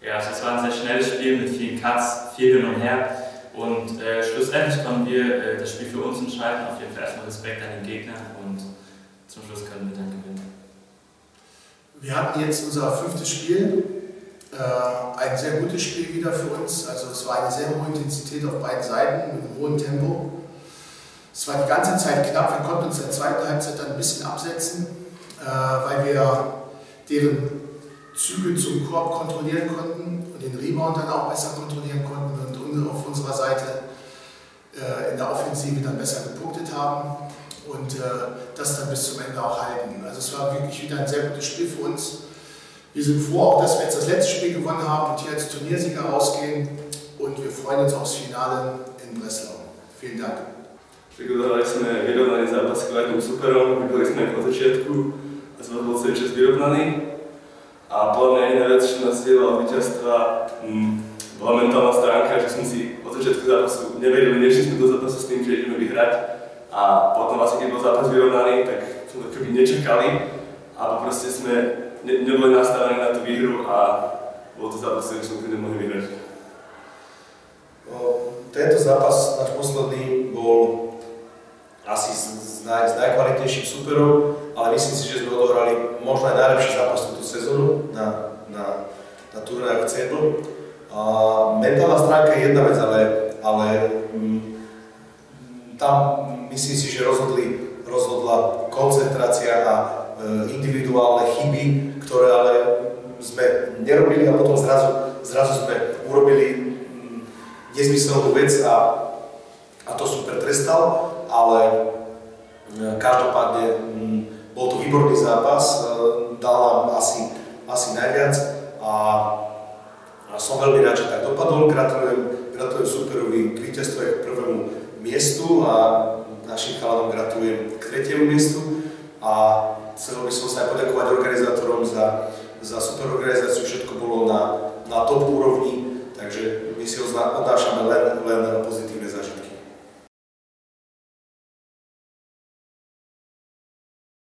Ja, also es war ein sehr schnelles Spiel mit vielen Cuts, viel hin und her. Und schlussendlich konnten wir das Spiel für uns entscheiden. Auf jeden Fall erstmal Respekt an den Gegner und zum Schluss können wir dann gewinnen. Wir hatten jetzt unser 5. Spiel. Ein sehr gutes Spiel wieder für uns. Also es war eine sehr hohe Intensität auf beiden Seiten mit einem hohen Tempo. Es war die ganze Zeit knapp. Wir konnten uns in der zweiten Halbzeit dann ein bisschen absetzen, weil wir deren Züge zum Korb kontrollieren konnten und den Rebound dann auch besser kontrollieren konnten und auf unserer Seite in der Offensive dann besser gepunktet haben und das dann bis zum Ende auch halten. Also es war wirklich wieder ein sehr gutes Spiel für uns. Wir sind froh, auch dass wir jetzt das letzte Spiel gewonnen haben und hier als Turniersieger rausgehen und wir freuen uns aufs Finale in Breslau. Vielen Dank. Prigovorili sme vyrovnaný zápas s kvalitným superom, vyhrali sme od začiatku a sme bol celý čas vyrovnaní. A podľa mňa jedna vec, čo nás zdieľala víťazstva, bola mentálna stránka, že sme si od začiatku zápasu neverili, nešli sme do zápasu s tým, že ideme vyhrať. A potom vlastne, keď bol zápas vyrovnaný, tak sme to keby nečakali, alebo proste sme neboli nastavení na tú výhru a bol to zápas, ktorý sme nemohli vyhrať. Tento zápas, náš posledný, bol asi z najkvalitnejších superov, ale myslím si, že sme odohrali možno aj najlepší zápas túto sezónu na turnajoch CEBL. Mentálna stránka je jedna vec, ale tam myslím si, že rozhodla koncentrácia a individuálne chyby, ktoré ale sme nerobili a potom zrazu sme urobili nezmyselnú vec a to super trestal, ale každopádne bol to výborný zápas, dal nám asi najviac a som veľmi rád, že tak dopadol. Gratulujem superovi k víťazstvu aj k prvému miestu a našim chalanom gratulujem k 3. miestu a chcel by som sa aj poďakovať organizátorom za super organizáciu, všetko bolo na top úrovni, takže my si odnášame len pozitívne.